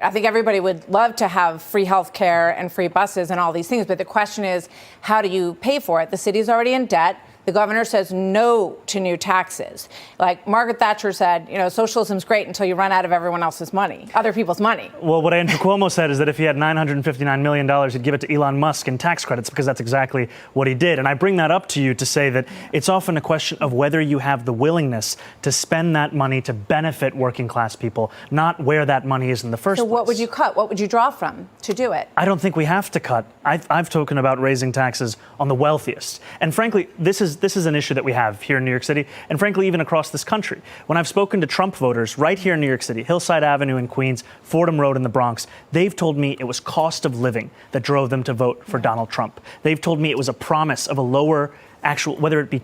I think everybody would love to have free health care and free buses and all these things. But the question is, how do you pay for it? The city's already in debt. The governor says no to new taxes. Like Margaret Thatcher said, socialism's great until you run out of everyone else's money, other people's money. Well, what Andrew Cuomo said is that if he had $959 million, he'd give it to Elon Musk in tax credits, because that's exactly what he did. And I bring that up to you to say that it's often a question of whether you have the willingness to spend that money to benefit working class people, not where that money is in the first place. So what would you cut? What would you draw from to do it? I don't think we have to cut. I've spoken about raising taxes on the wealthiest. And frankly, this is an issue that we have here in New York City, and frankly, even across this country. When I've spoken to Trump voters right here in New York City, Hillside Avenue in Queens, Fordham Road in the Bronx, they've told me it was cost of living that drove them to vote for Donald Trump. They've told me it was a promise of a lower whether it be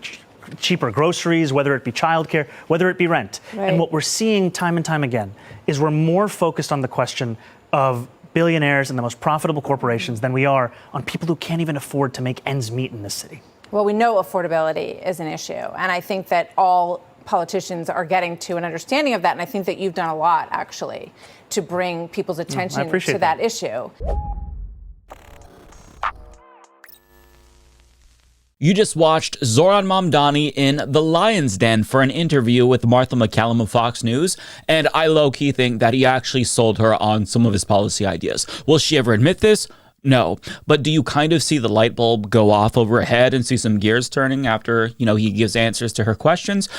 cheaper groceries, whether it be childcare, whether it be rent. Right. And what we're seeing time and time again is we're more focused on the question of billionaires and the most profitable corporations than we are on people who can't even afford to make ends meet in this city. Well, we know affordability is an issue, and I think that all politicians are getting to an understanding of that, and I think that you've done a lot, actually, to bring people's attention to that issue. You just watched Zohran Mamdani in The Lion's Den for an interview with Martha McCallum of Fox News, and I low-key think that he actually sold her on some of his policy ideas. Will she ever admit this? No. But do you kind of see the light bulb go off over her head and see some gears turning after, he gives answers to her questions?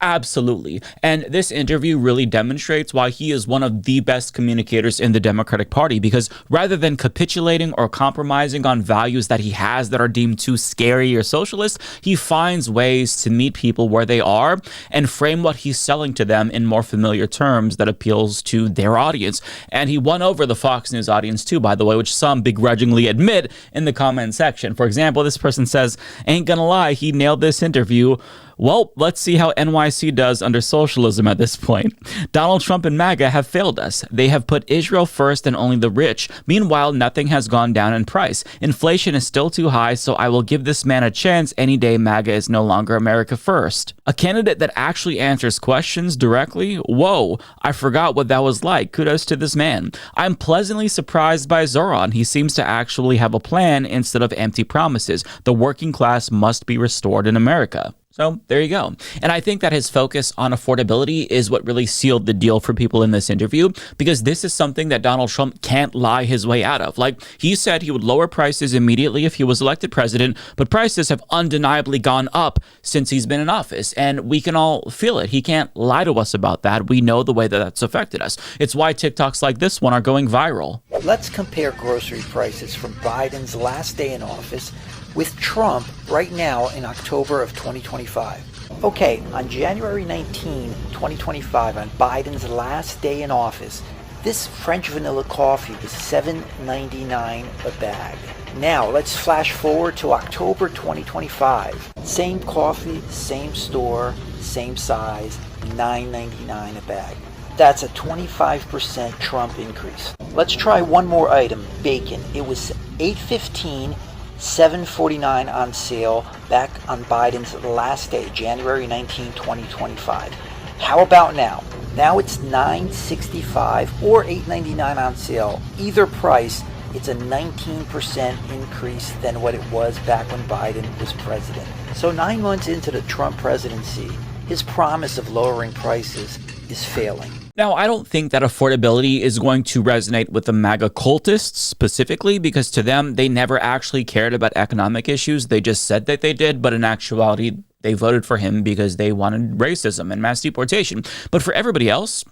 Absolutely. And this interview really demonstrates why he is one of the best communicators in the Democratic Party, because rather than capitulating or compromising on values that he has that are deemed too scary or socialist, he finds ways to meet people where they are and frame what he's selling to them in more familiar terms that appeals to their audience. And he won over the Fox News audience too, by the way, which some begrudgingly admit in the comment section. For example, this person says, "Ain't gonna lie, he nailed this interview. Well, let's see how NYC does under socialism at this point. Donald Trump and MAGA have failed us. They have put Israel first and only the rich. Meanwhile, nothing has gone down in price. Inflation is still too high, so I will give this man a chance any day MAGA is no longer America first." A candidate that actually answers questions directly? Whoa, I forgot what that was like. Kudos to this man. I'm pleasantly surprised by Zohran. He seems to actually have a plan instead of empty promises. The working class must be restored in America. So there you go. And I think that his focus on affordability is what really sealed the deal for people in this interview, because this is something that Donald Trump can't lie his way out of. Like, he said he would lower prices immediately if he was elected president, but prices have undeniably gone up since he's been in office, and we can all feel it. He can't lie to us about that. We know the way that that's affected us. It's why TikToks like this one are going viral. Let's compare grocery prices from Biden's last day in office with Trump right now in October of 2025. Okay, on January 19, 2025, on Biden's last day in office, this French vanilla coffee was $7.99 a bag. Now, let's flash forward to October 2025. Same coffee, same store, same size, $9.99 a bag. That's a 25% Trump increase. Let's try one more item, bacon. It was $8.15, $7.49 on sale back on Biden's last day, January 19, 2025. How about now? Now it's $9.65 or $8.99 on sale. Either price, it's a 19% increase than what it was back when Biden was president. So 9 months into the Trump presidency, his promise of lowering prices is failing. Now, I don't think that affordability is going to resonate with the MAGA cultists specifically, because to them, they never actually cared about economic issues. They just said that they did, but in actuality, they voted for him because they wanted racism and mass deportation. But for everybody else,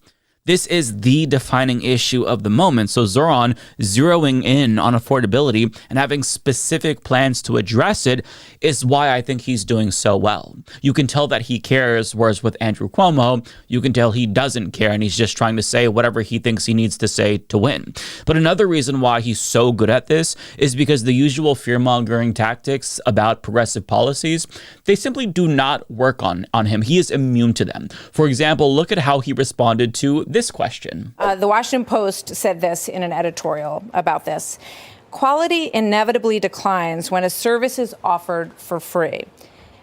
this is the defining issue of the moment. So Zohran zeroing in on affordability and having specific plans to address it is why I think he's doing so well. You can tell that he cares, whereas with Andrew Cuomo, you can tell he doesn't care and he's just trying to say whatever he thinks he needs to say to win. But another reason why he's so good at this is because the usual fear-mongering tactics about progressive policies, they simply do not work on him. He is immune to them. For example, look at how he responded to this question. The Washington Post said this in an editorial about this. Quality inevitably declines when a service is offered for free.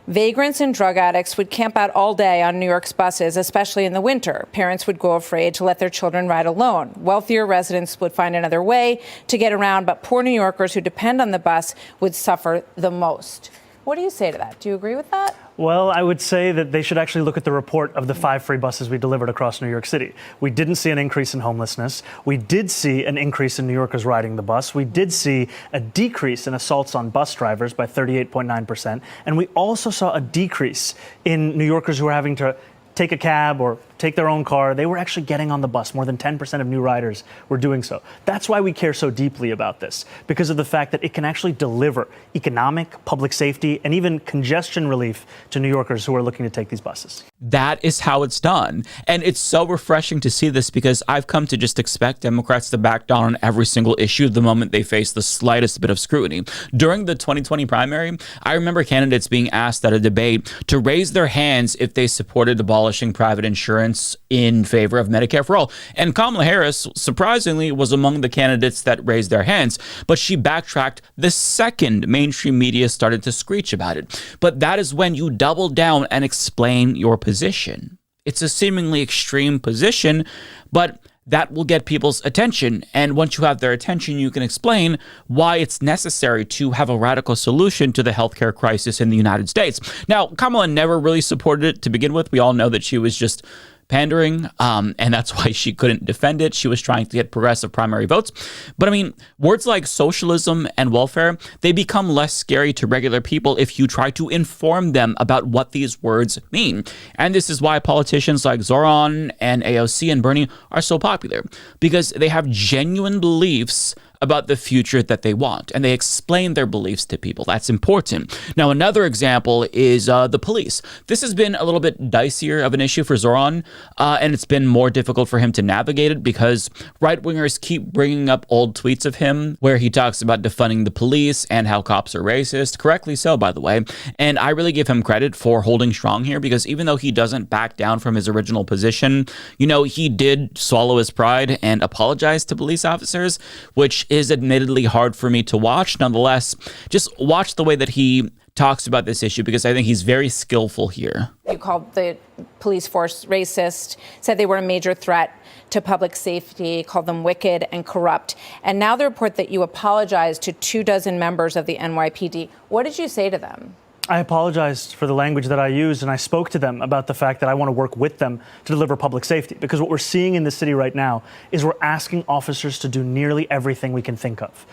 Vagrants and drug addicts would camp out all day on New York's buses, especially in the winter. Parents would go afraid to let their children ride alone. Wealthier residents would find another way to get around, but poor New Yorkers who depend on the bus would suffer the most. What do you say to that? Do you agree with that? Well, I would say that they should actually look at the report of the 5 free buses we delivered across New York City. We didn't see an increase in homelessness. We did see an increase in New Yorkers riding the bus. We did see a decrease in assaults on bus drivers by 38.9%. And we also saw a decrease in New Yorkers who were having to take a cab or take their own car. They were actually getting on the bus. More than 10% of new riders were doing so. That's why we care so deeply about this, because of the fact that it can actually deliver economic, public safety, and even congestion relief to New Yorkers who are looking to take these buses. That is how it's done. And it's so refreshing to see this, because I've come to just expect Democrats to back down on every single issue the moment they face the slightest bit of scrutiny. During the 2020 primary, I remember candidates being asked at a debate to raise their hands if they supported abolishing private insurance in favor of Medicare for all. And Kamala Harris, surprisingly, was among the candidates that raised their hands, but she backtracked the second mainstream media started to screech about it. But that is when you double down and explain your position. It's a seemingly extreme position, but that will get people's attention. And once you have their attention, you can explain why it's necessary to have a radical solution to the healthcare crisis in the United States. Now, Kamala never really supported it to begin with. We all know that she was just pandering, and that's why she couldn't defend it. She was trying to get progressive primary votes. But I mean, words like socialism and welfare, they become less scary to regular people if you try to inform them about what these words mean. And this is why politicians like Zohran and AOC and Bernie are so popular, because they have genuine beliefs about the future that they want, and they explain their beliefs to people. That's important. Now, another example is the police. This has been a little bit dicier of an issue for Zohran, and it's been more difficult for him to navigate it because right-wingers keep bringing up old tweets of him where he talks about defunding the police and how cops are racist, correctly so, by the way. And I really give him credit for holding strong here, because even though he doesn't back down from his original position, you know, he did swallow his pride and apologize to police officers, which is admittedly hard for me to watch. Nonetheless, just watch the way that he talks about this issue, because I think he's very skillful here. You called the police force racist, said they were a major threat to public safety, called them wicked and corrupt. And now the report that you apologized to 24 members of the NYPD. What did you say to them? I apologized for the language that I used, and I spoke to them about the fact that I want to work with them to deliver public safety. Because what we're seeing in the city right now is we're asking officers to do nearly everything we can think of.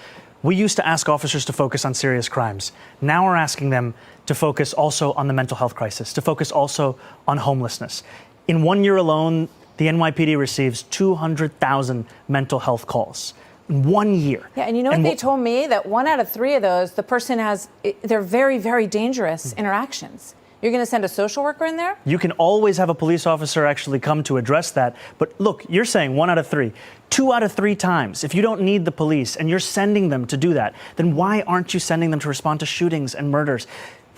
We used to ask officers to focus on serious crimes. Now we're asking them to focus also on the mental health crisis, to focus also on homelessness. In 1 year alone, the NYPD receives 200,000 mental health calls. In 1 year. Yeah, and you know what they told me? That 1 out of 3 of those, the person has, they're very, very dangerous interactions. You're going to send a social worker in there? You can always have a police officer actually come to address that. But look, you're saying 1 out of 3. 2 out of 3 times, if you don't need the police and you're sending them to do that, then why aren't you sending them to respond to shootings and murders?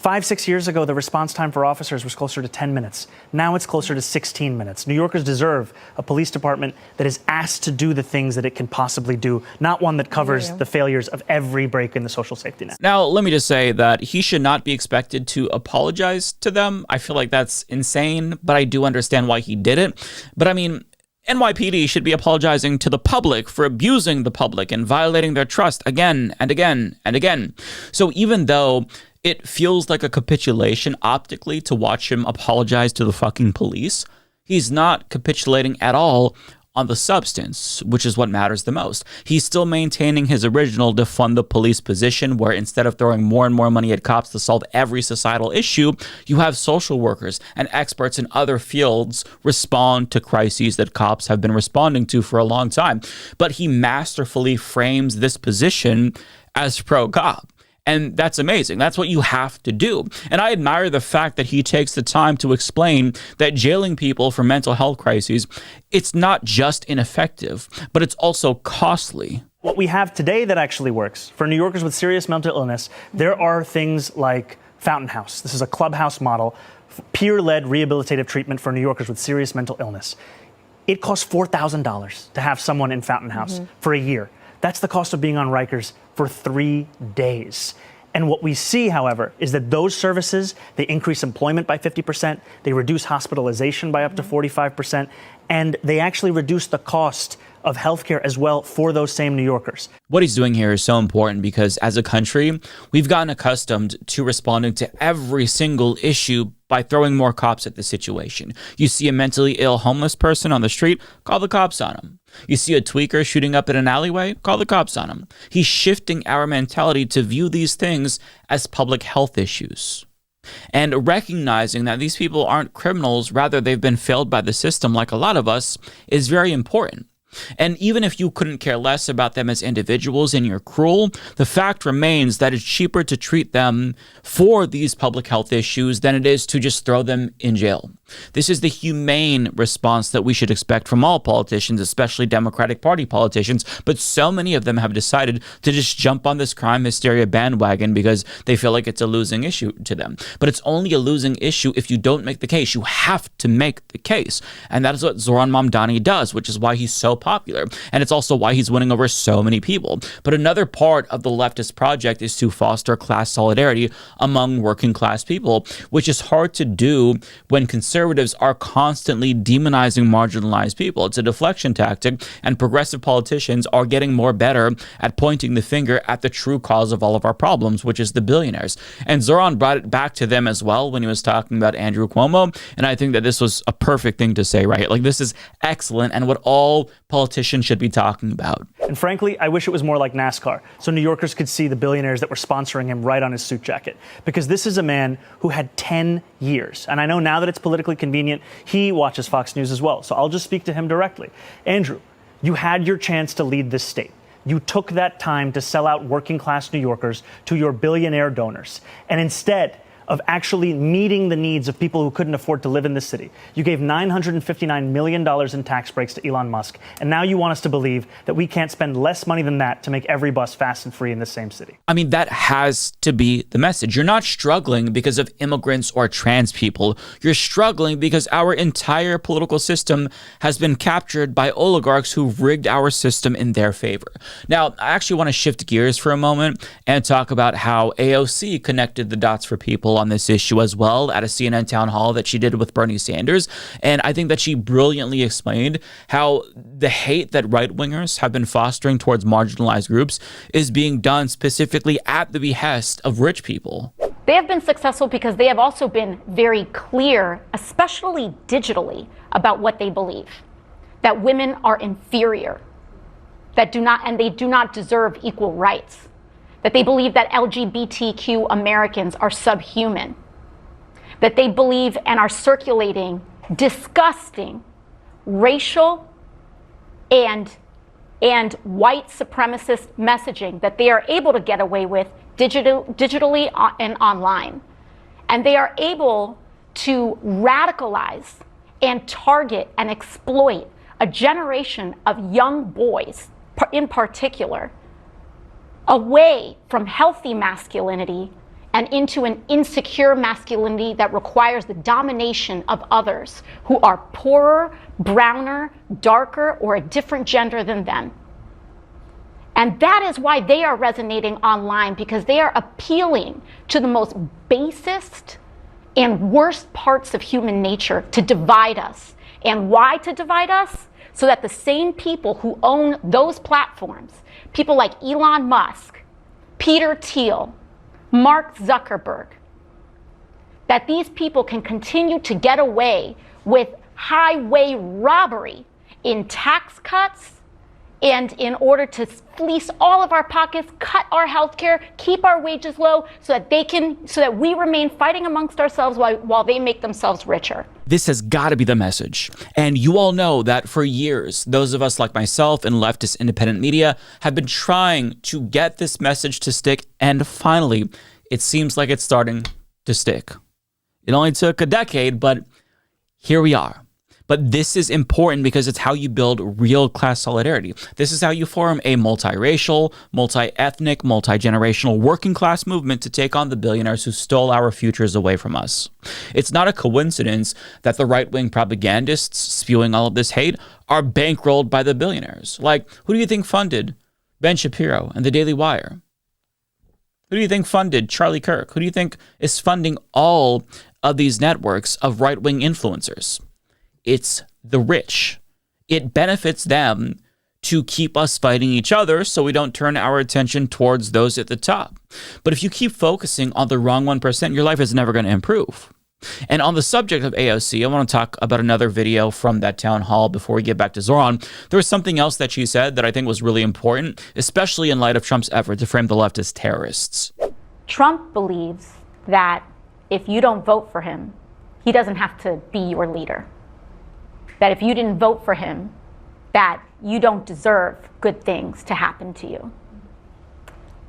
5-6 years ago, the response time for officers was closer to 10 minutes. Now it's closer to 16 minutes. New Yorkers deserve a police department that is asked to do the things that it can possibly do, not one that covers the failures of every break in the social safety net. Now, let me just say that he should not be expected to apologize to them. I feel like that's insane, but I do understand why he did it. But I mean, NYPD should be apologizing to the public for abusing the public and violating their trust again and again and again. So even though it feels like a capitulation optically to watch him apologize to the fucking police, he's not capitulating at all on the substance, which is what matters the most. He's still maintaining his original defund the police position, where instead of throwing more and more money at cops to solve every societal issue, you have social workers and experts in other fields respond to crises that cops have been responding to for a long time. But he masterfully frames this position as pro-cop. And that's amazing. That's what you have to do. And I admire the fact that he takes the time to explain that jailing people for mental health crises, it's not just ineffective, but it's also costly. What we have today that actually works for New Yorkers with serious mental illness, there are things like Fountain House. This is a clubhouse model, peer-led rehabilitative treatment for New Yorkers with serious mental illness. It costs $4,000 to have someone in Fountain House for a year. That's the cost of being on Rikers for 3 days. And what we see, however, is that those services, they increase employment by 50%, they reduce hospitalization by up to 45%, and they actually reduce the cost of healthcare as well for those same New Yorkers. What he's doing here is so important because as a country, we've gotten accustomed to responding to every single issue by throwing more cops at the situation. You see a mentally ill homeless person on the street, call the cops on him. You see a tweaker shooting up in an alleyway, call the cops on him. He's shifting our mentality to view these things as public health issues. And recognizing that these people aren't criminals, rather they've been failed by the system like a lot of us, is very important. And even if you couldn't care less about them as individuals and you're cruel, the fact remains that it's cheaper to treat them for these public health issues than it is to just throw them in jail. This is the humane response that we should expect from all politicians, especially Democratic Party politicians, but so many of them have decided to just jump on this crime hysteria bandwagon because they feel like it's a losing issue to them. But it's only a losing issue if you don't make the case. You have to make the case. And that is what Zohran Mamdani does, which is why he's so popular. And it's also why he's winning over so many people. But another part of the leftist project is to foster class solidarity among working class people, which is hard to do when conservatives are constantly demonizing marginalized people. It's a deflection tactic, and progressive politicians are getting more better at pointing the finger at the true cause of all of our problems, which is the billionaires. And Zohran brought it back to them as well when he was talking about Andrew Cuomo, and I think that this was a perfect thing to say, right? Like, this is excellent and what all politicians should be talking about. And frankly, I wish it was more like NASCAR, so New Yorkers could see the billionaires that were sponsoring him right on his suit jacket. Because this is a man who had 10 years. And I know now that it's politically convenient, he watches Fox News as well. So I'll just speak to him directly. Andrew, you had your chance to lead this state. You took that time to sell out working class New Yorkers to your billionaire donors. And instead of actually meeting the needs of people who couldn't afford to live in this city, you gave $959 million in tax breaks to Elon Musk. And now you want us to believe that we can't spend less money than that to make every bus fast and free in the same city. I mean, that has to be the message. You're not struggling because of immigrants or trans people. You're struggling because our entire political system has been captured by oligarchs who've rigged our system in their favor. Now, I actually want to shift gears for a moment and talk about how AOC connected the dots for people on this issue as well at a CNN town hall that she did with Bernie Sanders. And I think that she brilliantly explained how the hate that right-wingers have been fostering towards marginalized groups is being done specifically at the behest of rich people. They have been successful because they have also been very clear, especially digitally, about what they believe. That women are inferior, that they do not deserve equal rights. That they believe that LGBTQ Americans are subhuman, that they believe and are circulating disgusting racial and white supremacist messaging that they are able to get away with digitally and online. And they are able to radicalize and target and exploit a generation of young boys, in particular, away from healthy masculinity and into an insecure masculinity that requires the domination of others who are poorer, browner, darker, or a different gender than them. And that is why they are resonating online, because they are appealing to the most basest and worst parts of human nature to divide us. And why to divide us? So that the same people who own those platforms, people like Elon Musk, Peter Thiel, Mark Zuckerberg, that these people can continue to get away with highway robbery in tax cuts and in order to fleece all of our pockets, cut our health care, keep our wages low so that we remain fighting amongst ourselves while they make themselves richer. This has got to be the message. And you all know that for years, those of us like myself and leftist independent media have been trying to get this message to stick. And finally, it seems like it's starting to stick. It only took a decade, but here we are. But this is important because it's how you build real class solidarity. This is how you form a multiracial, multi-ethnic, multi-generational working class movement to take on the billionaires who stole our futures away from us. It's not a coincidence that the right-wing propagandists spewing all of this hate are bankrolled by the billionaires. Like, who do you think funded Ben Shapiro and the Daily Wire? Who do you think funded Charlie Kirk? Who do you think is funding all of these networks of right-wing influencers? It's the rich. It benefits them to keep us fighting each other so we don't turn our attention towards those at the top. But if you keep focusing on the wrong 1%, your life is never going to improve. And on the subject of AOC, I want to talk about another video from that town hall before we get back to Zohran. There was something else that she said that I think was really important, especially in light of Trump's effort to frame the left as terrorists. Trump believes that if you don't vote for him, he doesn't have to be your leader. That if you didn't vote for him, that you don't deserve good things to happen to you.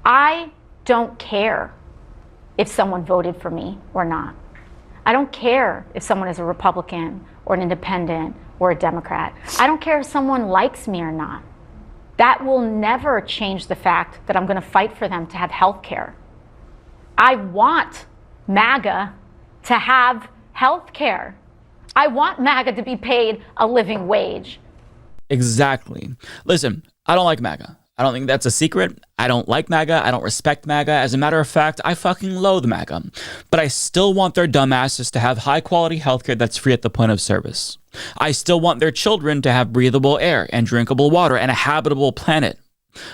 I don't care if someone voted for me or not. I don't care if someone is a Republican or an independent or a Democrat. I don't care if someone likes me or not. That will never change the fact that I'm going to fight for them to have health care. I want MAGA to have health care. I want MAGA to be paid a living wage. Exactly. Listen, I don't like MAGA. I don't think that's a secret. I don't like MAGA. I don't respect MAGA. As a matter of fact, I fucking loathe MAGA. But I still want their dumbasses to have high-quality healthcare that's free at the point of service. I still want their children to have breathable air and drinkable water and a habitable planet.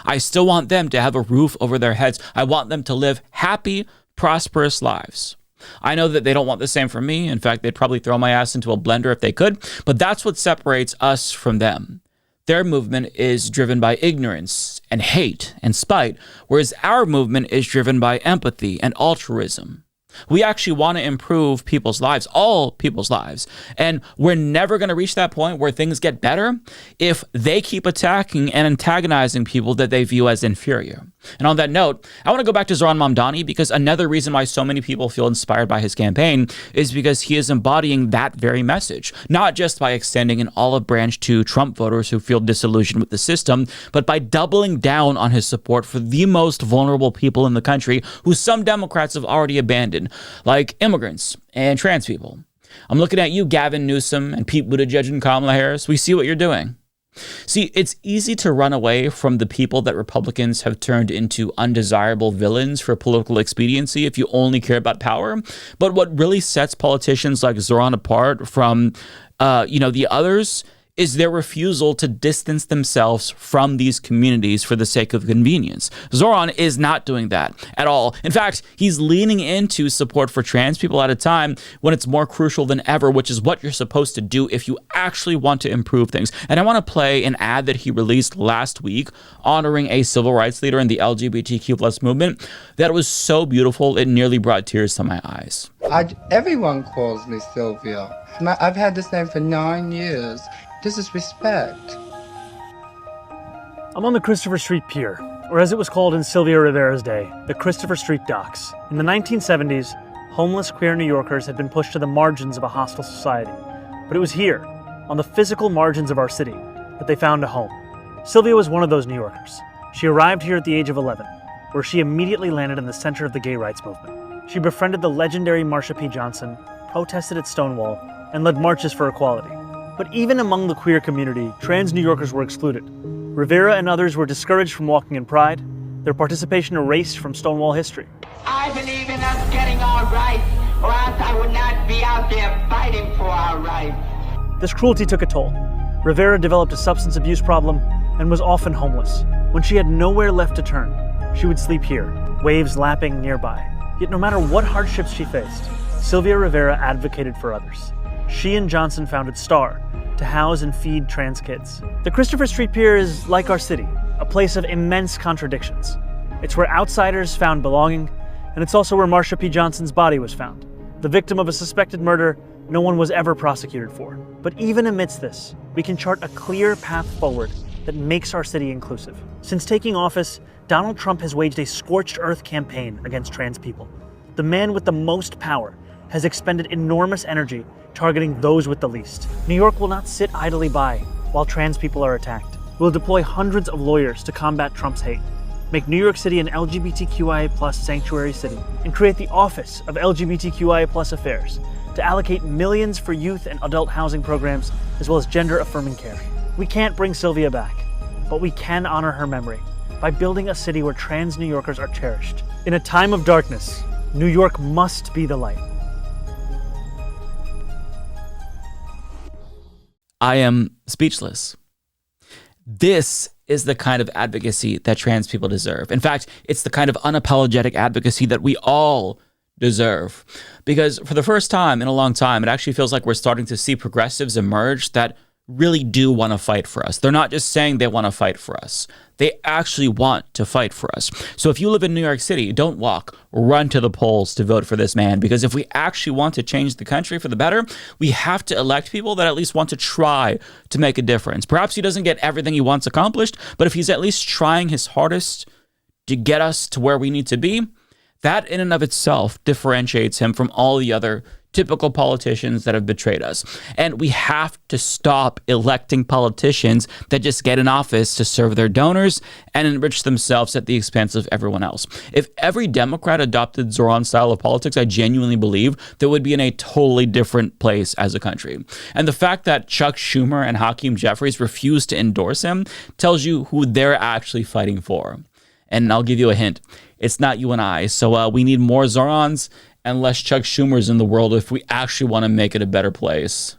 I still want them to have a roof over their heads. I want them to live happy, prosperous lives. I know that they don't want the same for me. In fact, they'd probably throw my ass into a blender if they could. But that's what separates us from them. Their movement is driven by ignorance and hate and spite, whereas our movement is driven by empathy and altruism. We actually want to improve people's lives, all people's lives. And we're never going to reach that point where things get better if they keep attacking and antagonizing people that they view as inferior. And on that note, I want to go back to Zohran Mamdani because another reason why so many people feel inspired by his campaign is because he is embodying that very message, not just by extending an olive branch to Trump voters who feel disillusioned with the system, but by doubling down on his support for the most vulnerable people in the country who some Democrats have already abandoned, like immigrants and trans people. I'm looking at you, Gavin Newsom and Pete Buttigieg and Kamala Harris. We see what you're doing. See, it's easy to run away from the people that Republicans have turned into undesirable villains for political expediency if you only care about power. But what really sets politicians like Zohran apart from, the others is their refusal to distance themselves from these communities for the sake of convenience. Zohran is not doing that at all. In fact, he's leaning into support for trans people at a time when it's more crucial than ever, which is what you're supposed to do if you actually want to improve things. And I want to play an ad that he released last week honoring a civil rights leader in the LGBTQ plus movement that was so beautiful it nearly brought tears to my eyes. Everyone calls me Sylvia. I've had this name for 9 years. This is respect. I'm on the Christopher Street Pier, or as it was called in Sylvia Rivera's day, the Christopher Street Docks. In the 1970s, homeless queer New Yorkers had been pushed to the margins of a hostile society. But it was here, on the physical margins of our city, that they found a home. Sylvia was one of those New Yorkers. She arrived here at the age of 11, where she immediately landed in the center of the gay rights movement. She befriended the legendary Marsha P. Johnson, protested at Stonewall, and led marches for equality. But even among the queer community, trans New Yorkers were excluded. Rivera and others were discouraged from walking in pride, their participation erased from Stonewall history. I believe in us getting our rights, or else I would not be out there fighting for our rights. This cruelty took a toll. Rivera developed a substance abuse problem and was often homeless. When she had nowhere left to turn, she would sleep here, waves lapping nearby. Yet no matter what hardships she faced, Sylvia Rivera advocated for others. She and Johnson founded STAR to house and feed trans kids. The Christopher Street Pier is like our city, a place of immense contradictions. It's where outsiders found belonging, and it's also where Marsha P. Johnson's body was found. The victim of a suspected murder no one was ever prosecuted for. But even amidst this, we can chart a clear path forward that makes our city inclusive. Since taking office, Donald Trump has waged a scorched earth campaign against trans people. The man with the most power has expended enormous energy targeting those with the least. New York will not sit idly by while trans people are attacked. We'll deploy hundreds of lawyers to combat Trump's hate, make New York City an LGBTQIA+ sanctuary city, and create the Office of LGBTQIA+ Affairs to allocate millions for youth and adult housing programs, as well as gender-affirming care. We can't bring Sylvia back, but we can honor her memory by building a city where trans New Yorkers are cherished. In a time of darkness, New York must be the light. I am speechless. This is the kind of advocacy that trans people deserve. In fact, it's the kind of unapologetic advocacy that we all deserve. Because for the first time in a long time, it actually feels like we're starting to see progressives emerge that really do want to fight for us. They're not just saying they want to fight for us. They actually want to fight for us. So if you live in New York City, don't walk, run to the polls to vote for this man. Because if we actually want to change the country for the better, we have to elect people that at least want to try to make a difference. Perhaps he doesn't get everything he wants accomplished, but if he's at least trying his hardest to get us to where we need to be, that in and of itself differentiates him from all the other typical politicians that have betrayed us. And we have to stop electing politicians that just get in office to serve their donors and enrich themselves at the expense of everyone else. If every Democrat adopted Zohran's style of politics, I genuinely believe that we'd be in a totally different place as a country. And the fact that Chuck Schumer and Hakeem Jeffries refuse to endorse him tells you who they're actually fighting for. And I'll give you a hint. It's not you and I. So we need more Zohrans and less Chuck Schumers in the world if we actually want to make it a better place.